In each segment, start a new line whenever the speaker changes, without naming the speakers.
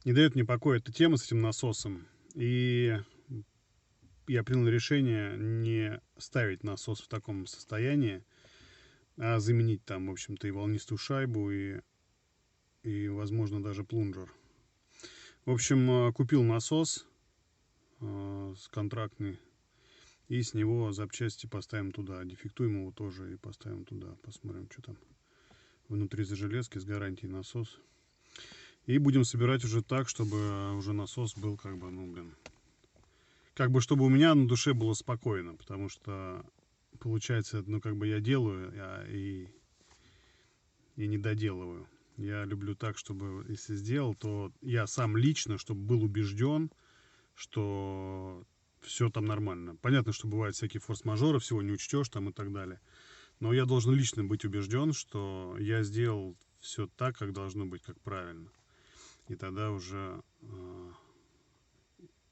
Не дает мне покоя эта тема с этим насосом. И я принял решение не ставить насос в таком состоянии, а заменить там, в общем-то, и волнистую шайбу, и возможно, даже плунжер. В общем, купил насос контрактный, и с него запчасти поставим туда. Дефектуем его тоже и поставим туда. Посмотрим, что там внутри за железки, с гарантией насос. И будем собирать уже так, чтобы уже насос был как бы, как бы, чтобы у меня на душе было спокойно. Потому что, получается, как бы я делаю и не доделываю. Я люблю так, чтобы, если сделал, то я сам лично, чтобы был убежден, что все там нормально. Понятно, что бывают всякие форс-мажоры, всего не учтешь там и так далее. Но я должен лично быть убежден, что я сделал все так, как должно быть, как правильно. И тогда уже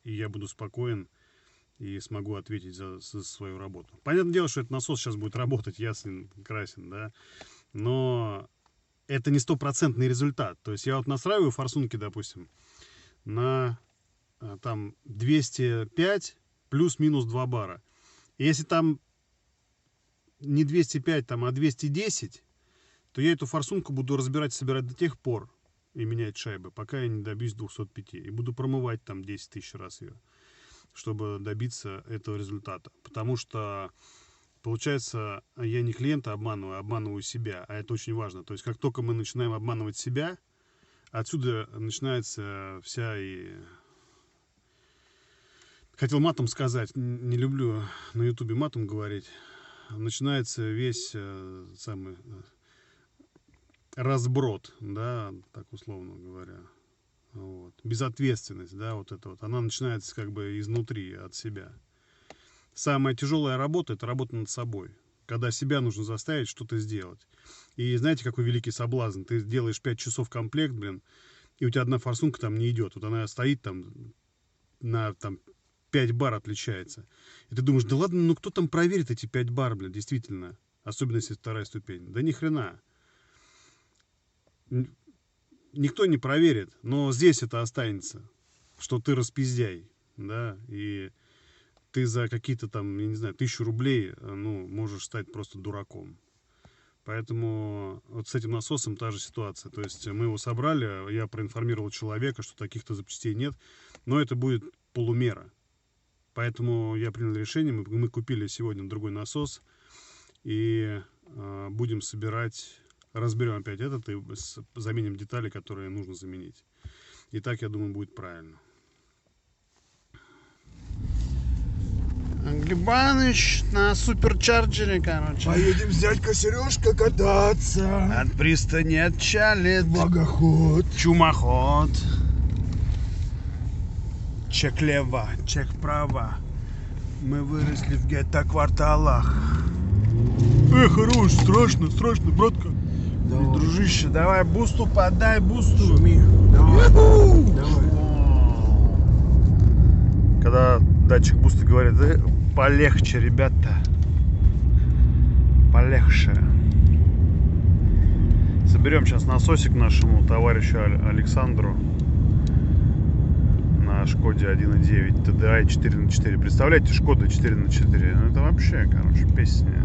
и я буду спокоен и смогу ответить за свою работу. Понятное дело, что этот насос сейчас будет работать ясен, красен, да. Но это не стопроцентный результат. То есть я вот настраиваю форсунки, допустим, на там 205 плюс-минус 2 бара. И если там не 205, там, а 210, то я эту форсунку буду разбирать, собирать до тех пор и менять шайбы, пока я не добьюсь 205. И буду промывать там 10 тысяч раз ее, чтобы добиться этого результата. Потому что, получается, я не клиента обманываю, а обманываю себя. А это очень важно. То есть, как только мы начинаем обманывать себя, отсюда начинается вся и... Хотел матом сказать, не люблю на ютубе матом говорить. Начинается весь самый разброд, да, так условно говоря. Вот. Безответственность, да, вот это вот. Она начинается как бы изнутри, от себя. Самая тяжелая работа — это работа над собой. Когда себя нужно заставить что-то сделать. И знаете, какой великий соблазн? Ты делаешь 5 часов комплект, и у тебя одна форсунка там не идет. Вот она стоит там на 5 бар отличается. И ты думаешь, да ладно, ну кто там проверит эти 5 бар, действительно. Особенно если вторая ступень. Да ни хрена. Никто не проверит, но здесь это останется, что ты распиздяй, да, и ты за какие-то там, я не знаю, 1000 рублей, можешь стать просто дураком. Поэтому вот с этим насосом та же ситуация. То есть мы его собрали, я проинформировал человека, что таких-то запчастей нет, но это будет полумера. Поэтому я принял решение, мы купили сегодня другой насос и будем собирать, разберем опять этот и заменим детали, которые нужно заменить. И так, я думаю, будет правильно.
Глебаныч на суперчарджере, короче.
Поедем с дядькой Сережкой кататься.
От пристани отчалит
Богоход.
чумоход. Чек лево, чек право. Мы выросли в гетто-кварталах.
Хорош, страшно, братка.
Давай. Дружище, давай бусту подай, бусту.
Жми. Давай. Давай.
Когда датчик буста говорит, да, полегче, ребята, полегче. Соберем сейчас насосик нашему товарищу Александру на Шкоде 1.9 TDI 4×4. Представляете, Шкода 4×4? Ну, это вообще, короче, песня.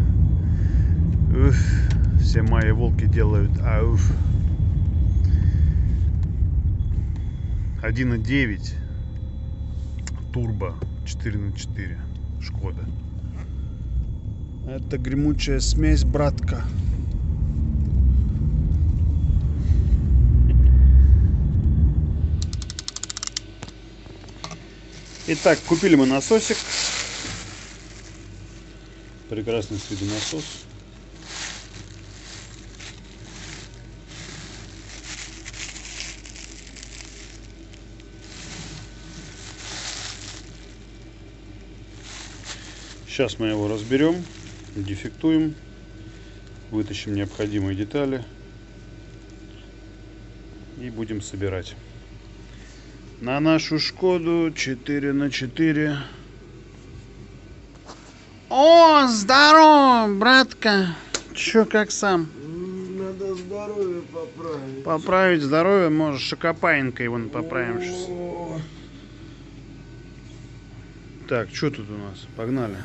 Уф, все мои волки делают ауф. 1.9 турбо 4×4 Шкода.
Это гремучая смесь, братка.
Итак, купили мы насосик. Прекрасный с виду насос. Сейчас мы его разберем, дефектуем, вытащим необходимые детали и будем собирать. На нашу Шкоду 4×4.
О, здорово, братка. Чё, как сам?
Надо
здоровье поправить.
Поправить здоровье можешь шокопаинкой вон поправим сейчас.
О,
Так, что тут у нас? Погнали.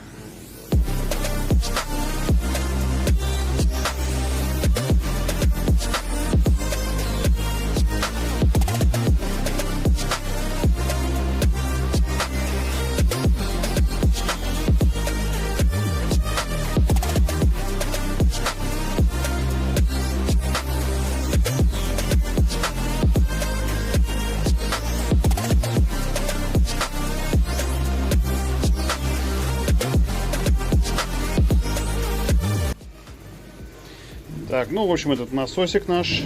Так, ну, в общем, этот насосик наш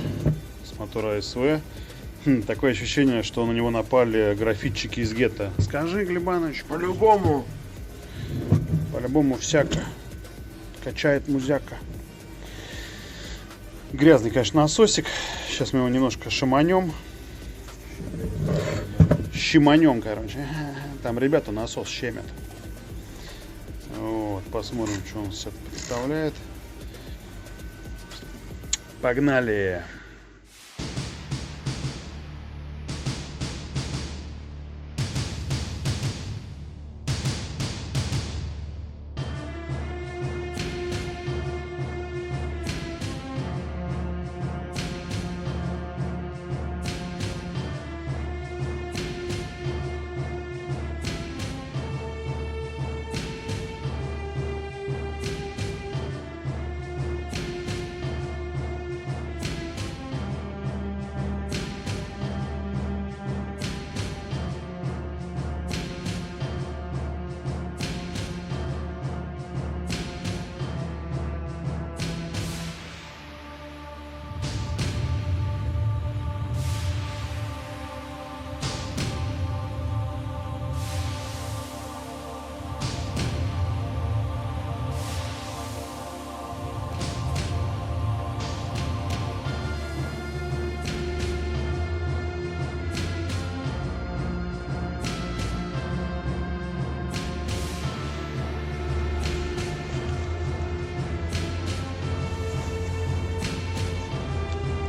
с мотора СВ. Такое ощущение, что на него напали графитчики из гетто. Скажи, Глебаныч,
по-любому.
по-любому всяко. Качает музяка. Грязный, конечно, насосик. Сейчас мы его немножко шаманем. Щеманем, короче. Там ребята насос щемят. Вот, посмотрим, что он себя представляет. Погнали!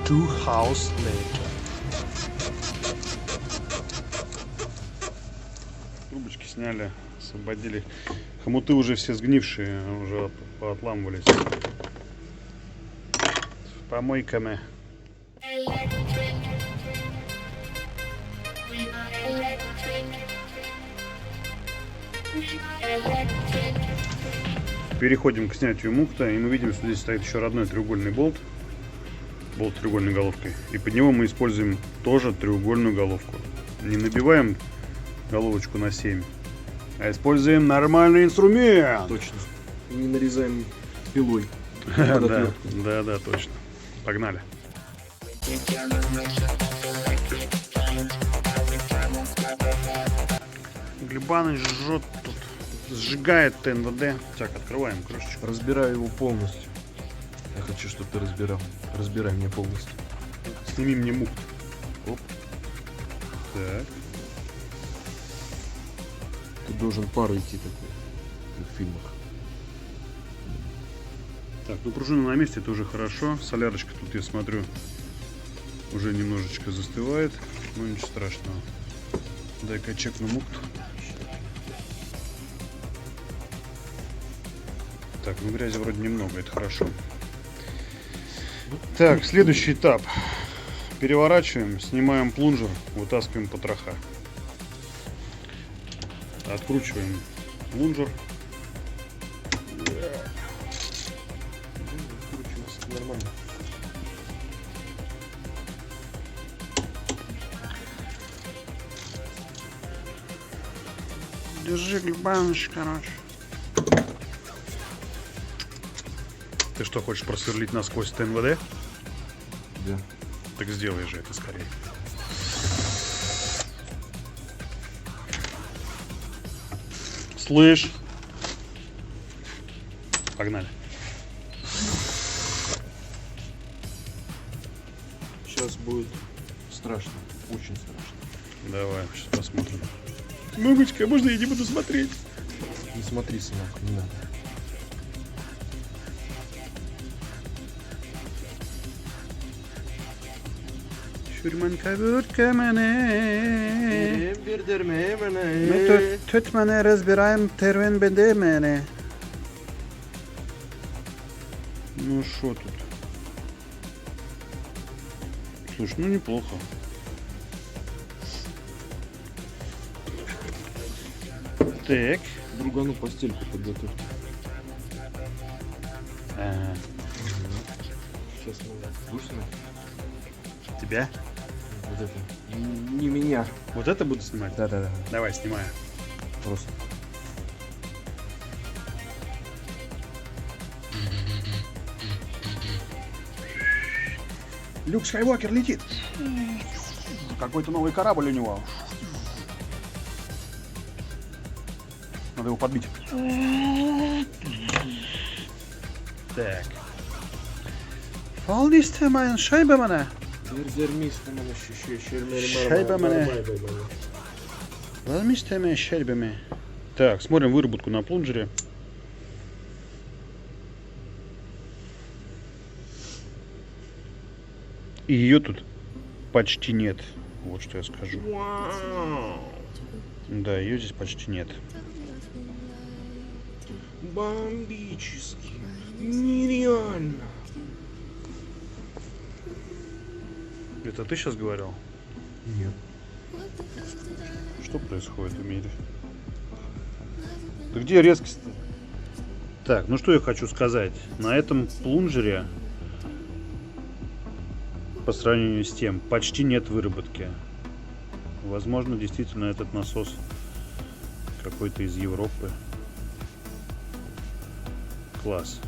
Two hours later.
Трубочки сняли, освободили. Хомуты уже все сгнившие, уже поотламывались. С помойками. Переходим к снятию мукта, и мы видим, что здесь стоит еще родной треугольный болт. Болт треугольной головкой. И под него мы используем тоже треугольную головку. Не набиваем головочку на 7, а используем нормальный инструмент.
Точно. И не нарезаем пилой.
Да, точно. Погнали. Глебаныч жжет тут, сжигает ТНВД. Так, открываем крышечку.
Разбираю его полностью. Я хочу, чтобы ты разбирал. Разбирай мне полностью.
Сними мне мукт.
Оп.
Так.
Тут должен пар идти такой, как в фильмах.
Так, ну пружина на месте, это уже хорошо. Солярочка тут, я смотрю, уже немножечко застывает. Но ничего страшного. Дай-ка чекну мукт. Так, ну грязи вроде немного, это хорошо. Так, следующий этап. Переворачиваем, снимаем плунжер, вытаскиваем потроха. Откручиваем плунжер.
Откручивается нормально.
Держи, Глебаныч, короче. Ты что, хочешь просверлить насквозь ТНВД?
Да.
Так сделай же это скорее. Слышь? Погнали.
Сейчас будет страшно. Очень страшно.
Давай, сейчас посмотрим. Мамочка, можно я не буду смотреть?
Не смотри, сынок, не надо.
Şurmanka vurka mene.
Birdirme
Ми тут мене разбираем тервен беде мене. Ну шо тут? Слушай, ну неплохо. Так.
Другану постельку подготовь.
Ага.
Сейчас мы будешь снимать?
Тебя?
Вот это. Не меня.
Вот это буду снимать?
Да.
Давай, снимаю.
Просто.
Люк Скайуокер летит. Какой-то новый корабль у него. Надо его подбить. Так. Фалдисте mein Scheibe meine. Шайба мене. Возьмите шайбами. Так, смотрим выработку на плунжере. И ее тут почти нет. Вот что я скажу. Да, ее здесь почти нет.
Бомбически. Нереально.
Это ты сейчас говорил?
Нет.
Что происходит в мире? Да где резкость-то? Так, ну что я хочу сказать. На этом плунжере, по сравнению с тем, почти нет выработки. Возможно, действительно этот насос какой-то из Европы. Класс.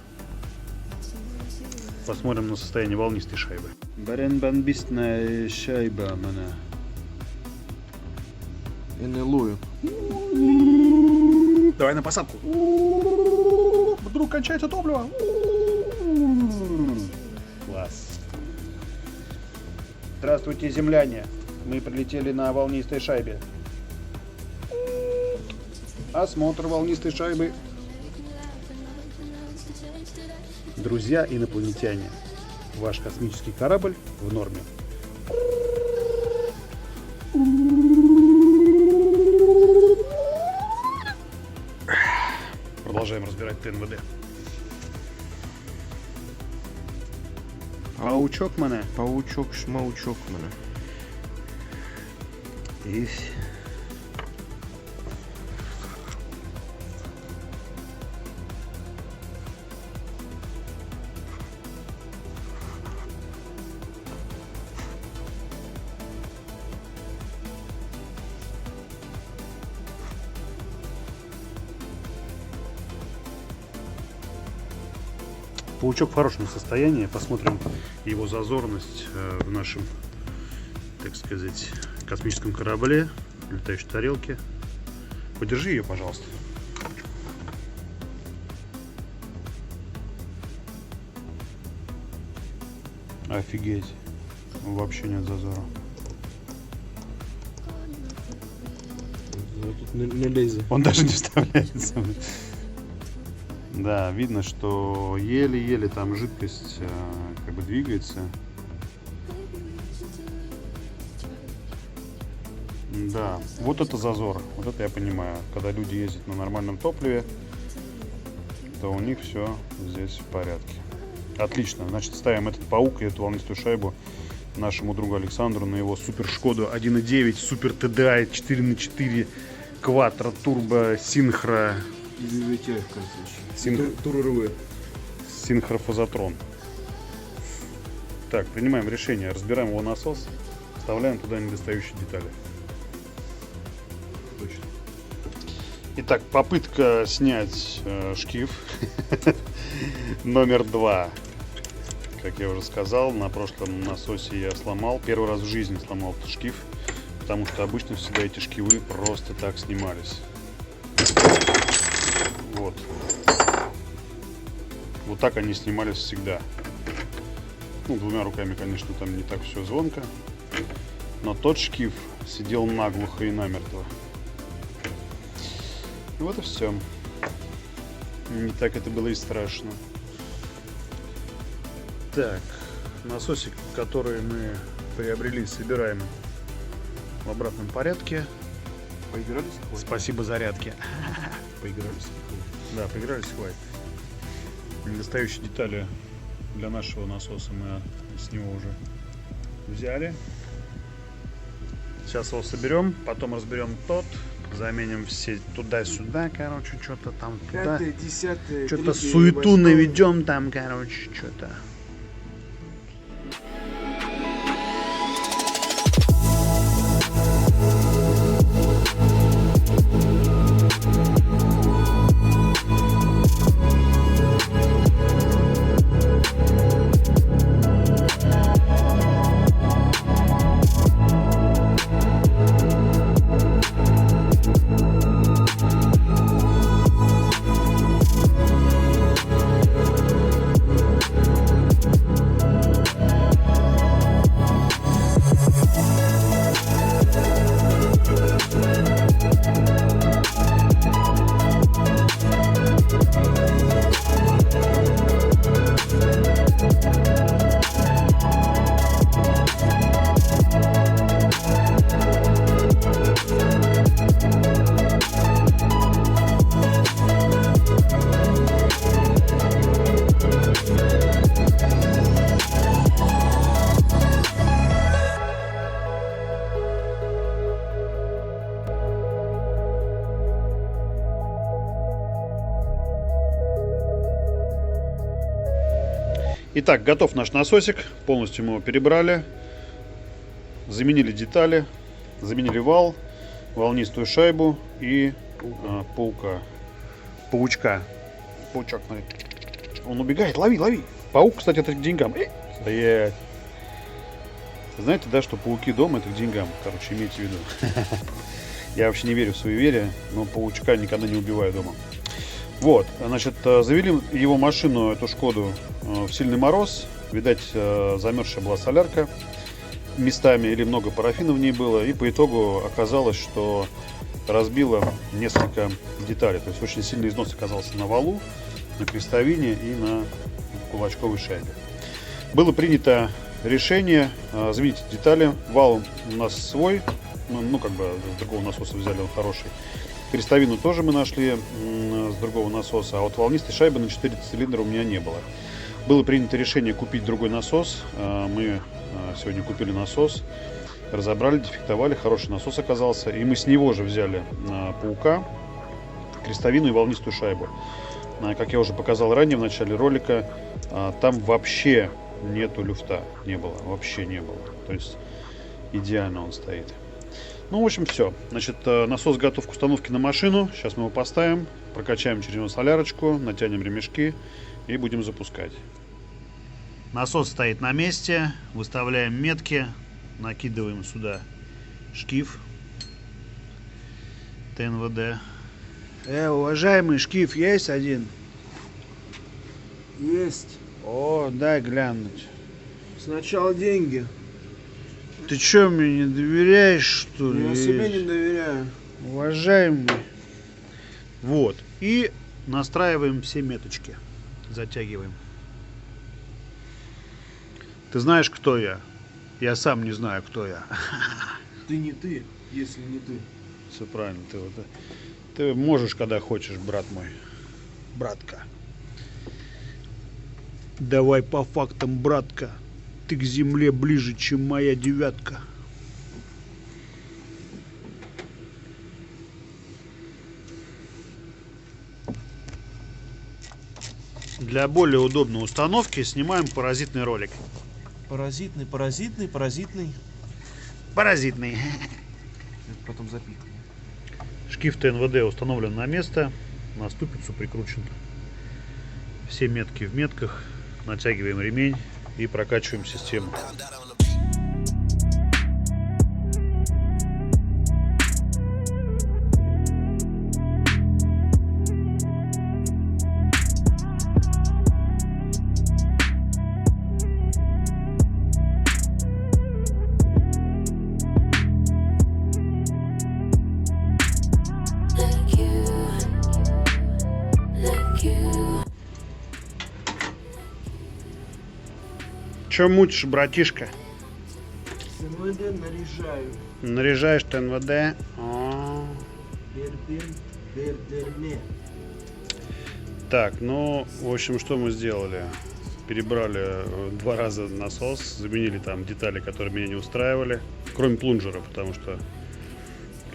Посмотрим на состояние волнистой шайбы. Баренбанбистная шайба мене.
НЛО.
Давай на посадку. Вдруг кончается топливо. Класс. Здравствуйте, земляне. Мы прилетели на волнистой шайбе. Осмотр волнистой шайбы. Друзья инопланетяне, ваш космический корабль в норме. Продолжаем разбирать ТНВД. Паучок мене.
Паучок, шмаучок мене.
И... Паучок в хорошем состоянии. Посмотрим его зазорность в нашем, так сказать, космическом корабле, летающей тарелке. Подержи ее, пожалуйста. Офигеть. Вообще нет зазора.
Тут не лезет.
Он даже не вставляется. Да, видно, что еле-еле там жидкость как бы двигается. Да, вот это зазор. Вот это я понимаю. Когда люди ездят на нормальном топливе, то у них все здесь в порядке. Отлично. Значит, ставим этот паук и эту волнистую шайбу нашему другу Александру на его супер Шкоду 1.9, супер TDI 4х4 Quattro Turbo Synchro. Синхрофазотрон. Так, принимаем решение. Разбираем его насос. Вставляем туда недостающие детали.
Точно.
Итак, попытка снять шкив номер 2. Как я уже сказал, на прошлом насосе я сломал. Первый раз в жизни сломал этот шкив. Потому что обычно всегда эти шкивы просто так снимались. Вот. Вот так они снимались всегда. Ну, двумя руками, конечно, там не так все звонко. Но тот шкив сидел наглухо и намертво. И вот и все. Не так это было и страшно. Так, насосик, который мы приобрели, собираем в обратном порядке.
Поигрались?
Спасибо зарядке.
Поигрались.
Да, поигрались, хватит. Недостающие детали для нашего насоса мы с него уже взяли. Сейчас его соберем, потом разберем тот, заменим все туда-сюда, короче, что-то там туда.
5-е, 10-е,
Что-то
3-е,
суету
8-е.
наведем там, короче, что-то. Итак, готов наш насосик. Полностью мы его перебрали. Заменили детали. Заменили вал, волнистую шайбу и паучка. Паучок, смотри. Он убегает, лови, лови. Паук, кстати, это к деньгам. Стоять. Знаете, да, что пауки дома это к деньгам. Короче, имейте в виду. Я вообще не верю в суеверие, но паучка никогда не убиваю дома. Вот, значит, завели его машину, эту Шкоду, в сильный мороз. Видать, замерзшая была солярка местами или много парафина в ней было. И по итогу оказалось, что разбило несколько деталей. То есть очень сильный износ оказался на валу, на крестовине и на кулачковой шайбе. Было принято решение заменить детали. Вал у нас свой, ну как бы с другого насоса взяли, он хороший. Крестовину тоже мы нашли с другого насоса, а вот волнистой шайбы на 4 цилиндра у меня не было. Было принято решение купить другой насос. Мы сегодня купили насос, разобрали, дефектовали, хороший насос оказался. И мы с него же взяли паука, крестовину и волнистую шайбу. Как я уже показал ранее в начале ролика, там вообще нету люфта, не было, вообще не было. То есть идеально он стоит. Ну, в общем, все. Значит, насос готов к установке на машину. Сейчас мы его поставим, прокачаем через него солярочку, натянем ремешки и будем запускать. Насос стоит на месте. Выставляем метки. Накидываем сюда шкив ТНВД.
Уважаемый, шкив есть один? Есть.
О, дай глянуть.
Сначала деньги.
Ты что, мне не доверяешь, что ли?
Я себе не доверяю.
Уважаемый. Вот. И настраиваем все меточки. Затягиваем. Ты знаешь, кто я? Я сам не знаю, кто я.
Ты не ты, если не ты.
Все правильно. Ты можешь, когда хочешь, брат мой. Братка. Давай по фактам, братка. Ты к земле ближе, чем моя девятка. Для более удобной установки снимаем паразитный ролик.
Паразитный.
Паразитный.
Это потом запикаем.
Шкив ТНВД установлен на место. На ступицу прикручен. Все метки в метках. Натягиваем ремень и прокачиваем систему. Че мутишь, братишка?
МВД наряжаю.
Наряжаешь ты НВД. О.
Бердерне.
Так, ну, в общем, что мы сделали? Перебрали 2 раза насос, заменили там детали, которые меня не устраивали, кроме плунжера, потому что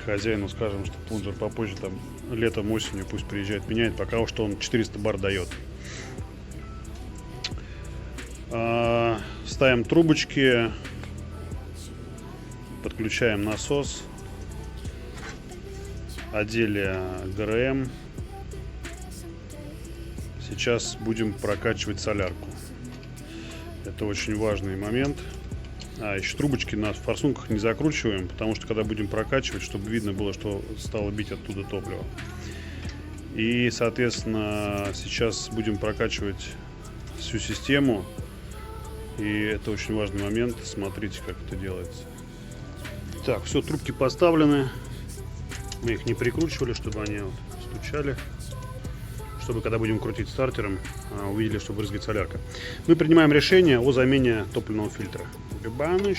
хозяину скажем, что плунжер попозже, там, летом, осенью пусть приезжает, меняет, пока что он 400 бар дает. Ставим трубочки, подключаем насос, одели ГРМ. Сейчас будем прокачивать солярку. Это очень важный момент. Еще трубочки на форсунках не закручиваем, потому что когда будем прокачивать, чтобы видно было, что стало бить оттуда топливо. И, соответственно, сейчас будем прокачивать всю систему. И это очень важный момент. Смотрите, как это делается. Так, все, трубки поставлены. Мы их не прикручивали, чтобы они вот стучали. Чтобы когда будем крутить стартером, увидели, что брызгает солярка. Мы принимаем решение о замене топливного фильтра. Габаныч.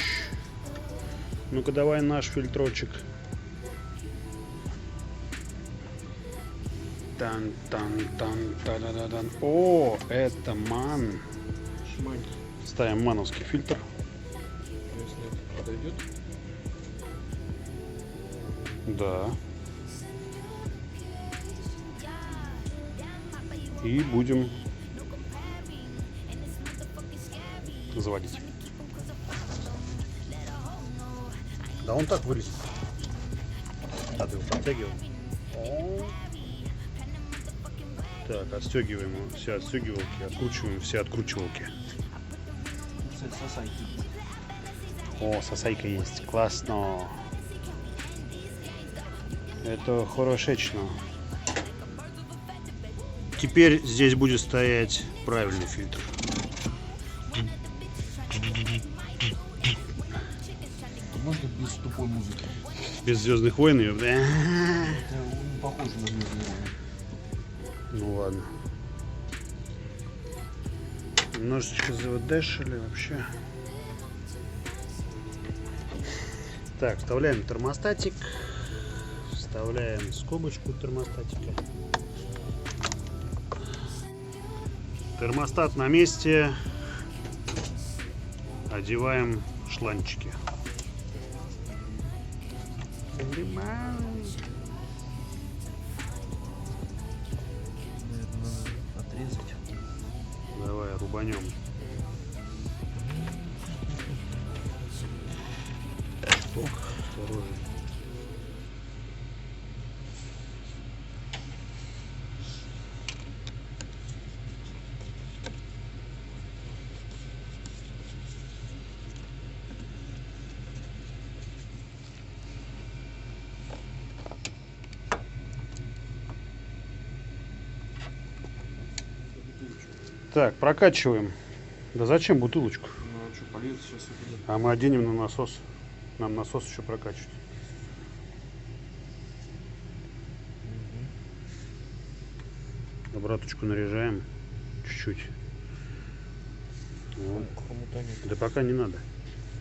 Ну-ка давай наш фильтрочек. Тан-тан-тан-та-да-да-дан. О, это ман.
Шмань.
Ставим мановский фильтр.
Если это подойдет.
Да. И будем заводить. Да он так вылезет. Надо его подтягивать. Так, отстегиваем все отстегивалки, откручиваем все откручивалки.
Сосайки.
О, сосайка есть. Классно. Это хорошечно. Теперь здесь будет стоять правильный фильтр.
Можно без тупой музыки?
Без «Звездных войн» ее.
Это не похоже на «Звездные войны».
Ну ладно. Немножечко заводешили вообще. Так, вставляем термостатик. Вставляем скобочку термостатика. Термостат на месте. Одеваем шланчики.
Наверное, надо отрезать.
Давай рубанем. Осторожно. Так, прокачиваем. Да зачем бутылочку?
Ну, а что, польется сейчас и будет.
А мы оденем на насос. Нам насос еще прокачивать. Обраточку наряжаем. Чуть-чуть. Вот.
Кому-то нет.
Да пока не надо.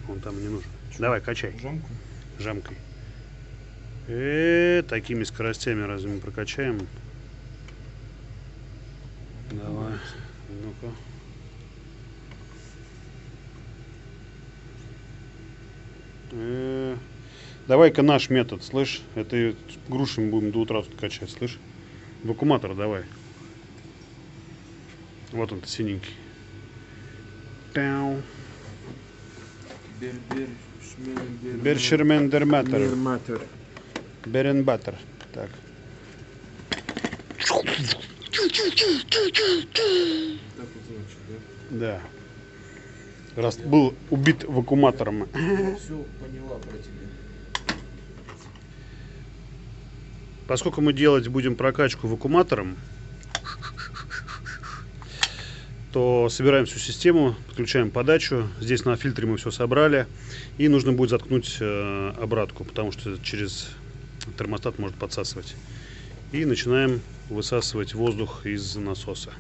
Он там не нужен. Давай, качай.
Жамку?
Жамкой. Такими скоростями разве мы прокачаем? Давай. Ну-ка. Давай-ка наш метод, слышь? Это грушами будем до утра тут качать, слышь? Вакууматор давай. Вот он, синенький. Пяу. Бершермендерматор.
Мирматор.
Беренбатор. Так.
Так вот значит, да?
Да. Раз был убит вакууматором.
Я все поняла про тебя.
Поскольку мы делать будем прокачку вакууматором, то собираем всю систему, подключаем подачу. Здесь на фильтре мы все собрали. И нужно будет заткнуть обратку, потому что через термостат может подсасывать. И начинаем высасывать воздух из насоса.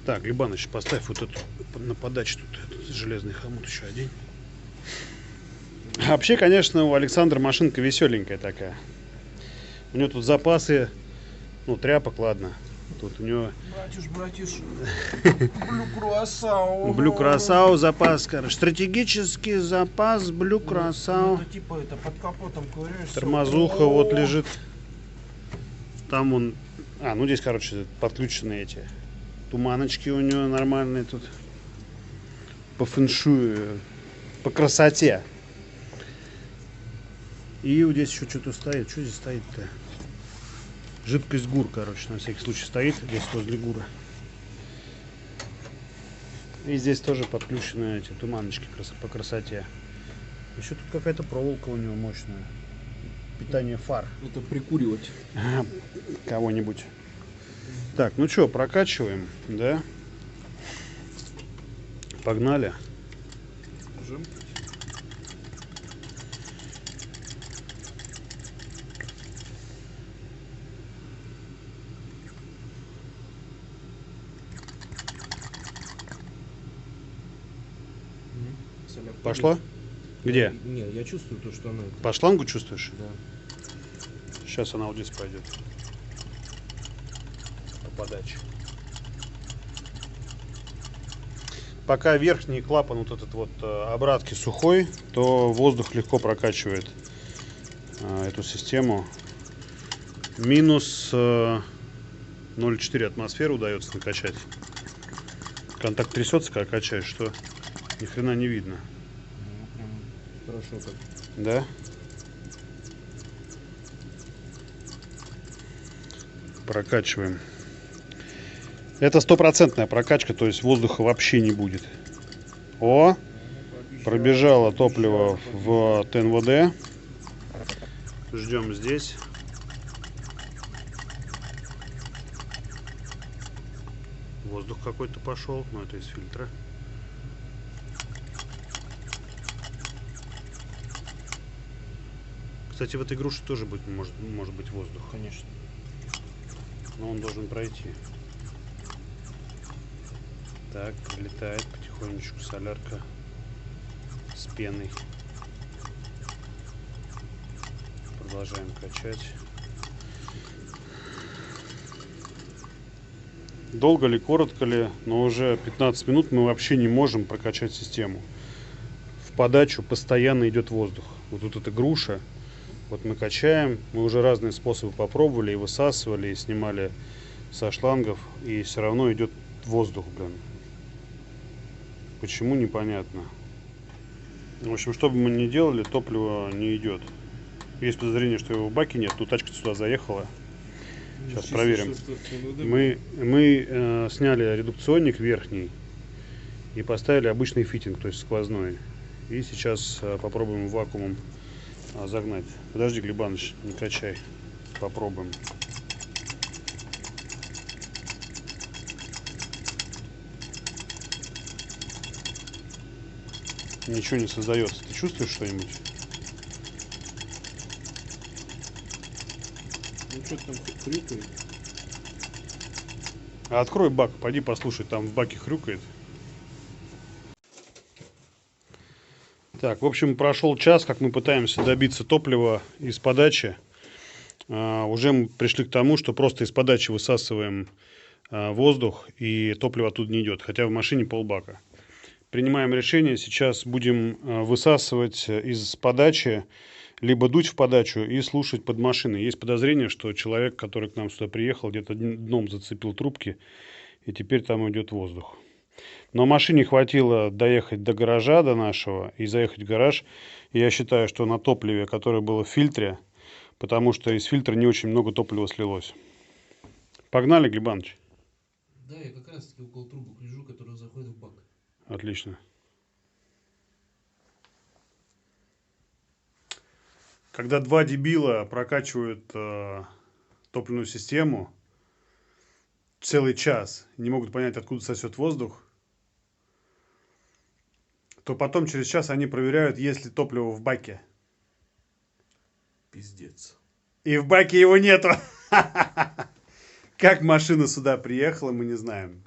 Так, Либаныч, поставь вот эту на подаче тут этот железный хомут еще один. Вообще, конечно, у Александра машинка веселенькая такая. У него тут запасы, ну, тряпок, ладно. Тут у него...
Братюш. Блю круассау.
Блю Красау запас, короче. Стратегический запас Блю Красау.
Это типа это под капотом ковыряешь.
Тормозуха вот лежит. Там он... А, ну здесь, короче, подключены эти туманочки у него нормальные тут. По фэншую, по красоте. И вот здесь еще что-то стоит. Что здесь стоит-то? Жидкость ГУР, короче, на всякий случай стоит здесь возле ГУРа. И здесь тоже подключены эти туманочки по красоте. Еще тут какая-то проволока у него мощная. Питание фар.
Это прикуривать.
Кого-нибудь. Так, ну что, прокачиваем, да? Погнали.
Жим.
Пошло? Где?
Не, я чувствую то, что она...
По шлангу чувствуешь?
Да.
Сейчас она вот здесь пойдет. По подаче. Пока верхний клапан вот этот вот обратки сухой, то воздух легко прокачивает эту систему. Минус 0,4 атмосферы удается накачать. Контакт трясется, когда качаешь, что ни хрена не видно.
Ну, прям хорошо так.
Да? Прокачиваем. Это стопроцентная прокачка, то есть воздуха вообще не будет. О! Пробежало топливо в ТНВД. Ждем здесь. Воздух какой-то пошел, но это из фильтра. Кстати, в этой груше тоже может быть воздух.
Конечно.
Но он должен пройти. Так, прилетает потихонечку солярка с пеной. Продолжаем качать. Долго ли, коротко ли, но уже 15 минут мы вообще не можем прокачать систему. В подачу постоянно идет воздух. Вот тут эта груша. Вот мы качаем, мы уже разные способы попробовали, и высасывали, и снимали со шлангов, и все равно идет воздух, блин. Почему, непонятно. В общем, что бы мы ни делали, топливо не идет. Есть подозрение, что его в баке нет, тут тачка сюда заехала. Сейчас проверим. Мы сняли редукционник верхний и поставили обычный фитинг, то есть сквозной. И сейчас попробуем вакуумом загнать. Подожди, Глебаныч, не качай. Попробуем. Ничего не создается. Ты чувствуешь что-нибудь?
Ну что там хрюкает?
А открой бак, пойди послушай, там в баке хрюкает. Так, в общем, прошел час, как мы пытаемся добиться топлива из подачи. Уже мы пришли к тому, что просто из подачи высасываем воздух, и топливо оттуда не идет, хотя в машине полбака. Принимаем решение, сейчас будем высасывать из подачи, либо дуть в подачу и слушать под машиной. Есть подозрение, что человек, который к нам сюда приехал, где-то дном зацепил трубки, и теперь там идет воздух. Но машине хватило доехать до гаража, до нашего, и заехать в гараж. И я считаю, что на топливе, которое было в фильтре, потому что из фильтра не очень много топлива слилось. Погнали, Глебаныч?
Да, я как раз таки около трубок лежу, которые заходят в бак.
Отлично. Когда два дебила прокачивают топливную систему целый час, не могут понять, откуда сосет воздух, то потом через час они проверяют, есть ли топливо в баке.
Пиздец.
И в баке его нету. Как машина сюда приехала, мы не знаем.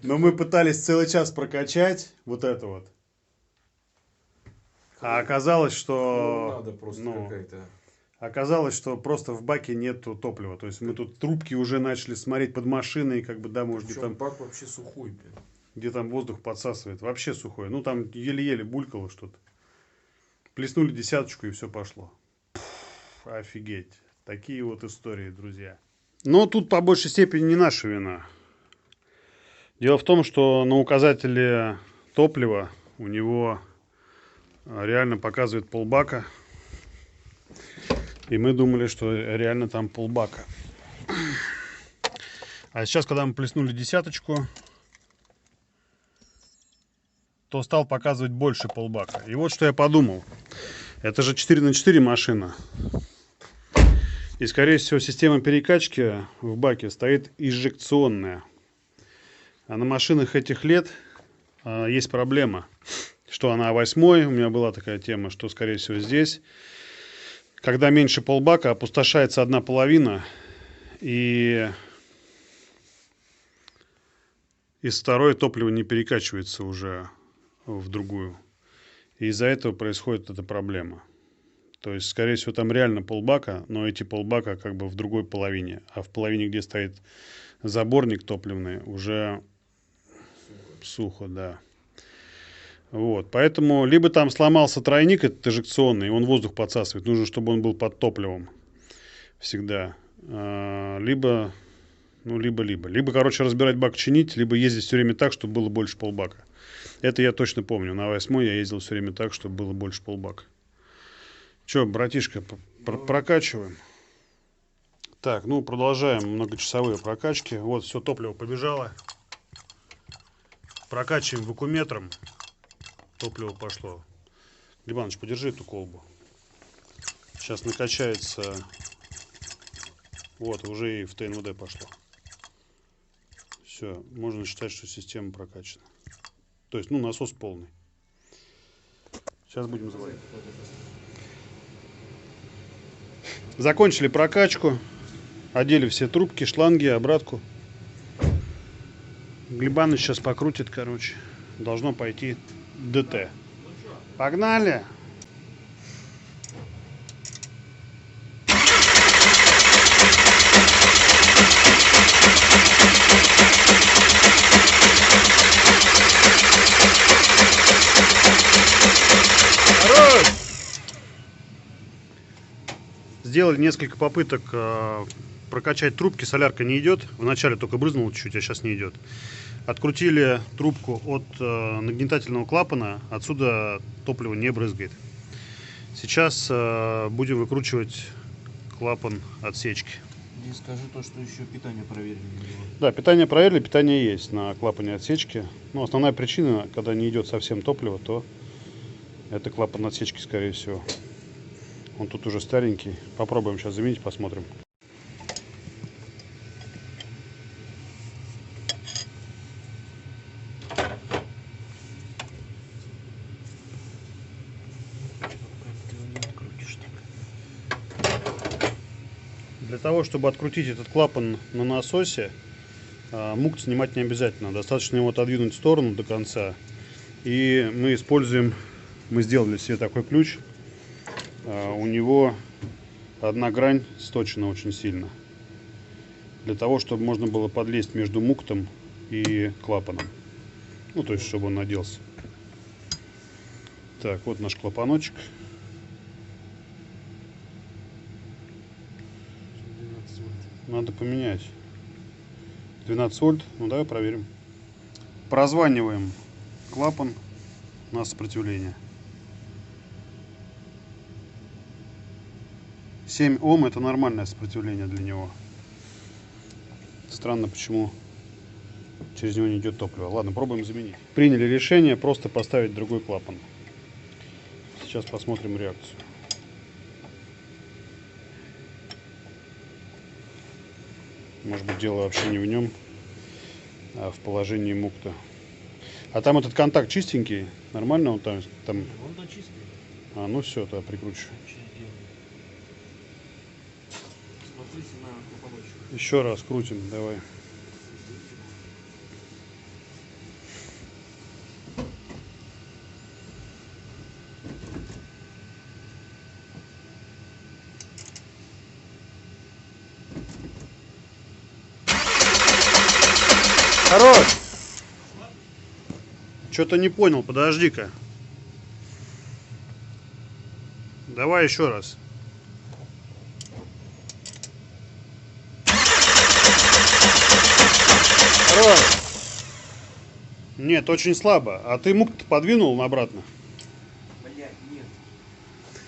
Но мы пытались целый час прокачать вот это вот. А оказалось, что...
Надо просто
ну,
какая-то.
оказалось, что просто в баке нету топлива. То есть мы тут трубки уже начали смотреть под машиной, как бы, да, может, где
Причем
там,
бак вообще сухой, блин.
где там воздух подсасывает. Вообще сухой. Ну, там еле-еле булькало что-то. Плеснули десяточку, и все пошло. Пфф, офигеть. Такие вот истории, друзья. Но тут по большей степени не наша вина. Дело в том, что на указателе топлива у него реально показывает полбака. И мы думали, что реально там полбака. А сейчас, когда мы плеснули десяточку, то стал показывать больше полбака. И вот что я подумал. Это же 4х4 машина. И, скорее всего, система перекачки в баке стоит инжекционная. А на машинах этих лет есть проблема. Что она А8, у меня была такая тема, что, скорее всего, здесь, когда меньше полбака, опустошается одна половина, и из второй топливо не перекачивается уже в другую. И из-за этого происходит эта проблема. То есть, скорее всего, там реально полбака, но эти полбака как бы в другой половине. А в половине, где стоит заборник топливный, уже сухо, да. Вот, поэтому либо там сломался тройник этот инжекционный, он воздух подсасывает, нужно, чтобы он был под топливом всегда. Либо, короче, разбирать бак, чинить, либо ездить все время так, чтобы было больше полбака. Это я точно помню. На 8 я ездил все время так, чтобы было больше полбака. Че, братишка, прокачиваем. Так, ну продолжаем многочасовые прокачки. Вот, все, топливо побежало. Прокачиваем вакууметром. Топливо пошло. Глебаныч, подержи эту колбу. Сейчас накачается. Вот, уже и в ТНВД пошло. Все, можно считать, что система прокачана. То есть, ну, насос полный. Сейчас будем заводить. Закончили прокачку. Одели все трубки, шланги, обратку. Глебаныч сейчас покрутит, короче. Должно пойти ДТ. Погнали! Хорош! Сделали несколько попыток прокачать трубки. Солярка не идет. Вначале только брызнуло чуть-чуть, а сейчас не идет. Открутили трубку от нагнетательного клапана. Отсюда топливо не брызгает. Сейчас будем выкручивать клапан отсечки.
И скажи то, что еще питание проверили.
Да, питание проверили, питание есть на клапане отсечки. Но основная причина, когда не идет совсем топливо, то это клапан отсечки, скорее всего. Он тут уже старенький. Попробуем сейчас заменить, посмотрим. Для того, чтобы открутить этот клапан на насосе, мукт снимать не обязательно. Достаточно его отодвинуть в сторону до конца. И мы сделали себе такой ключ. У него одна грань сточена очень сильно. Для того, чтобы можно было подлезть между муктом и клапаном. Ну, то есть, чтобы он наделся. Так, вот наш клапаночек.
12 вольт.
Надо поменять. 12 вольт. Ну, давай проверим. Прозваниваем клапан на сопротивление. 7 Ом это нормальное сопротивление для него. Странно, почему через него не идет топливо. Ладно, пробуем заменить. Приняли решение просто поставить другой клапан. Сейчас посмотрим реакцию. Может быть, дело вообще не в нем, а в положении мукта. А там этот контакт чистенький, нормально он там?
Он то чистый.
Ну все, тогда прикручиваю.
Смотри, Смотрите на поповодчик.
Еще раз крутим, давай. Хорош! Что-то не понял, подожди-ка. Давай еще раз. Хорош! Нет, очень слабо. А ты мук подвинул обратно?
Блядь,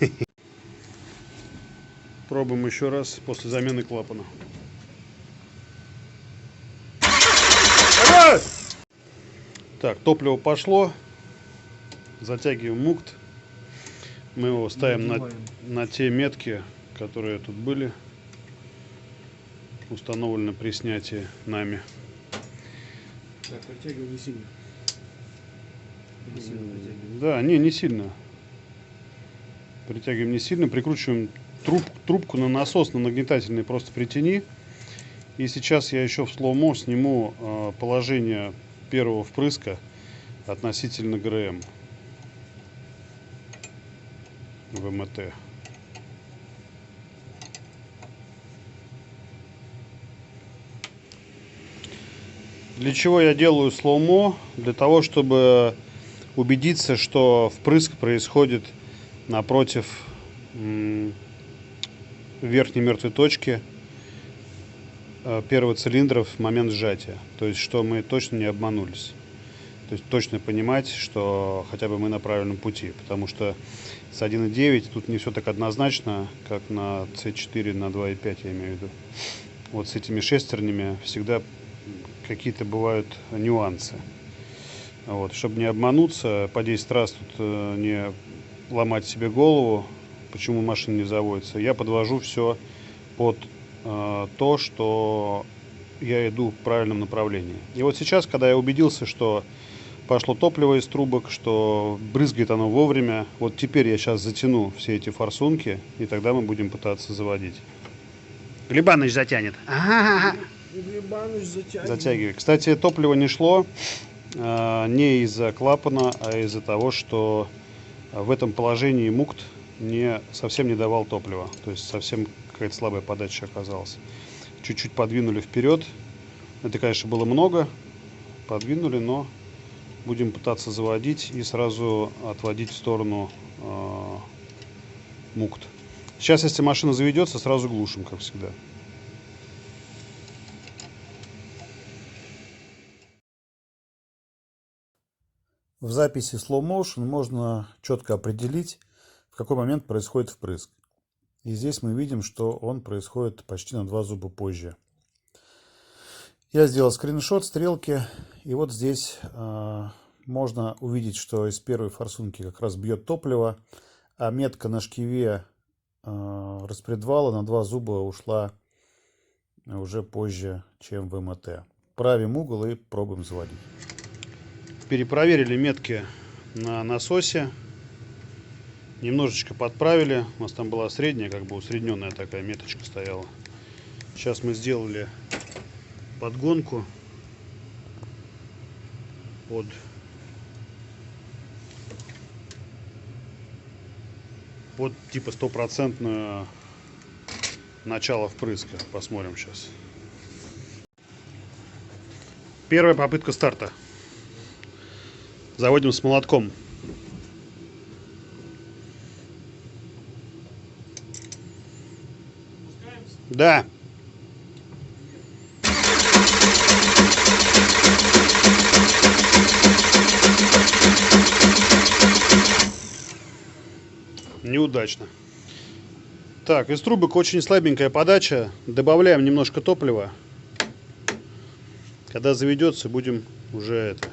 нет.
Пробуем еще раз после замены клапана. Так, топливо пошло. Затягиваем мукт. Мы его ставим на те метки, которые тут были установлены при снятии нами.
Так, притягивай не сильно. Не сильно притягивай.
Да, не сильно. Притягиваем не сильно. Прикручиваем трубку на насос, на нагнетательный просто притяни. И сейчас я еще в слоумо сниму положение первого впрыска относительно ГРМ ВМТ. Для чего я делаю слоумо? Для того, чтобы убедиться, что впрыск происходит напротив верхней мертвой точки первого цилиндра в момент сжатия. То есть, что мы точно не обманулись. То есть, точно понимать, что хотя бы мы на правильном пути. Потому что с 1.9 тут не все так однозначно, как на C4 на 2.5, я имею в виду. Вот с этими шестернями всегда какие-то бывают нюансы. Вот. Чтобы не обмануться, по 10 раз тут не ломать себе голову, почему машина не заводится, я подвожу все под то, что я иду в правильном направлении. И вот сейчас, когда я убедился, что пошло топливо из трубок, что брызгает оно вовремя, вот теперь я сейчас затяну все эти форсунки, и тогда мы будем пытаться заводить. Глебаныч затянет.
Глебаныч затягивает.
Затягивай. Кстати, топливо не шло не из-за клапана, а из-за того, что в этом положении мукт совсем не давал топлива. То есть совсем какая-то слабая подача оказалась. Чуть-чуть подвинули вперед. Это, конечно, было много. Подвинули, но будем пытаться заводить и сразу отводить в сторону мукт. Сейчас, если машина заведется, сразу глушим, как всегда.
В записи Slow Motion можно четко определить, в какой момент происходит впрыск. И здесь мы видим, что он происходит почти на 2 зуба позже. Я сделал скриншот стрелки, и вот здесь можно увидеть, что из первой форсунки как раз бьет топливо, а метка на шкиве распредвала на 2 зуба ушла уже позже, чем в МТ. Правим угол и пробуем заводить.
Перепроверили метки на насосе. Немножечко подправили. У нас там была средняя, как бы усредненная такая меточка стояла. Сейчас мы сделали подгонку под типа 100% начало впрыска. Посмотрим сейчас. Первая попытка старта. Заводим с молотком. Да. Неудачно. Так, из трубок очень слабенькая подача. Добавляем немножко топлива. Когда заведется, будем уже это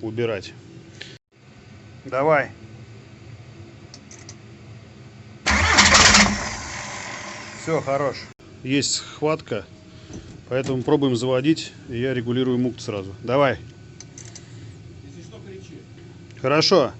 убирать. Давай. Все, хорош. Есть схватка, поэтому пробуем заводить. И я регулирую мукт сразу. Давай.
Если что, кричи.
Хорошо.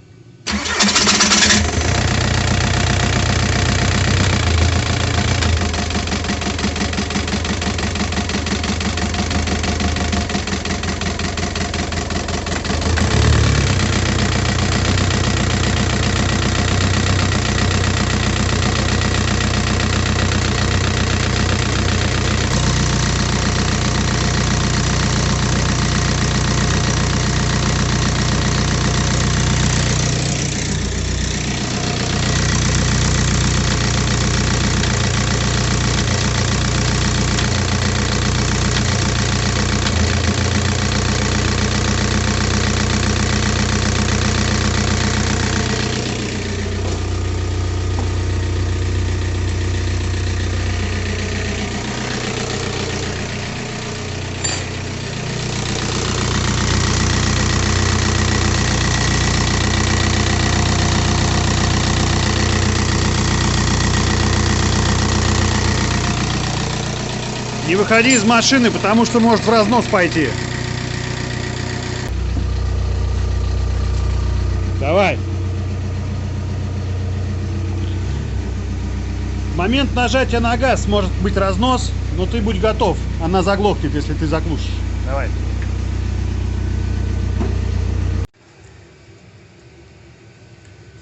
Не выходи из машины, потому что может в разнос пойти. Давай. В момент нажатия на газ может быть разнос, но ты будь готов. Она заглохнет, если ты заглушишь. Давай.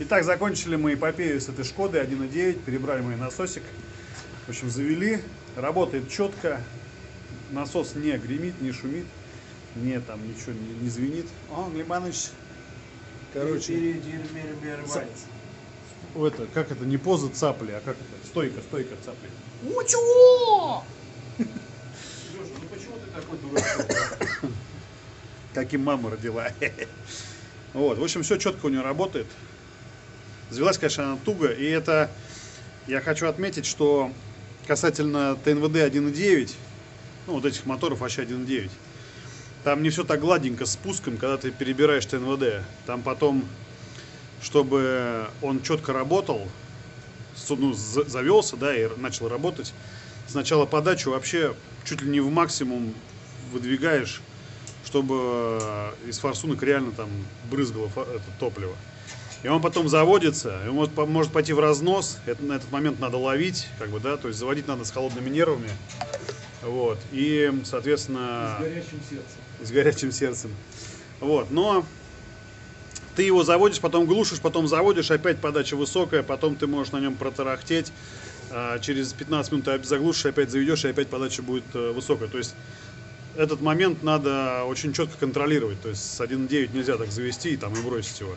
Итак, закончили мы эпопею с этой Шкодой 1.9. Перебрали мы насосик. В общем, завели. Работает четко. Насос не гремит, не шумит. Не там ничего не звенит. О, Глебаныч. Короче. Это, как это, не поза цапли, а как это? Стойка цапли. Ну чего? Леша, ну почему ты такой дурачок? Каким мама родила. Вот, в общем, все четко у нее работает. Завелась, конечно, она туго. И это, я хочу отметить, что касательно ТНВД 1.9, ну, вот этих моторов вообще 1.9, там не все так гладенько с спуском, когда ты перебираешь ТНВД. Там потом, чтобы он четко работал, ну, завелся, да, и начал работать, сначала подачу вообще чуть ли не в максимум выдвигаешь, чтобы из форсунок реально там брызгало это топливо. И он потом заводится, и он может пойти в разнос. На этот момент надо ловить, как бы, да, то есть заводить надо с холодными нервами. Вот. И, соответственно...
С горячим сердцем.
С горячим сердцем. Вот. Но ты его заводишь, потом глушишь, потом заводишь, опять подача высокая, потом ты можешь на нем протарахтеть. Через 15 минут ты заглушишь, опять заведешь, и опять подача будет высокая. То есть этот момент надо очень четко контролировать. То есть с 1.9 нельзя так завести и там и бросить его.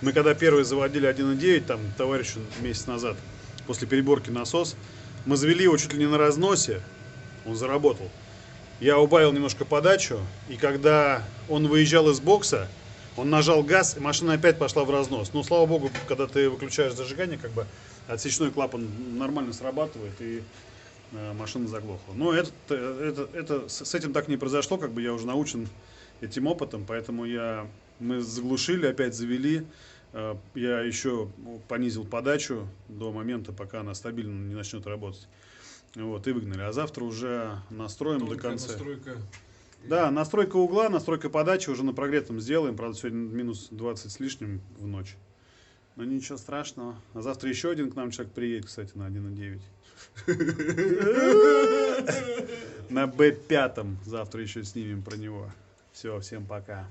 Мы когда первый заводили 1.9, там товарищу месяц назад, после переборки насос, мы завели его чуть ли не на разносе, он заработал. Я убавил немножко подачу, и когда он выезжал из бокса, он нажал газ, и машина опять пошла в разнос. Но, слава богу, когда ты выключаешь зажигание, как бы отсечной клапан нормально срабатывает, и машина заглохла. Но с этим так не произошло, как бы я уже научен этим опытом, поэтому мы заглушили, опять завели. Я еще понизил подачу до момента, пока она стабильно не начнет работать. Вот, и выгнали. А завтра уже настроим
Только
до конца.
настройка.
Да, настройка угла, настройка подачи уже на прогретом сделаем. Правда, сегодня минус 20 с лишним в ночь. Но ничего страшного. А завтра еще один к нам человек приедет, кстати, на 1.9. На B5 завтра еще снимем про него. Все, всем пока.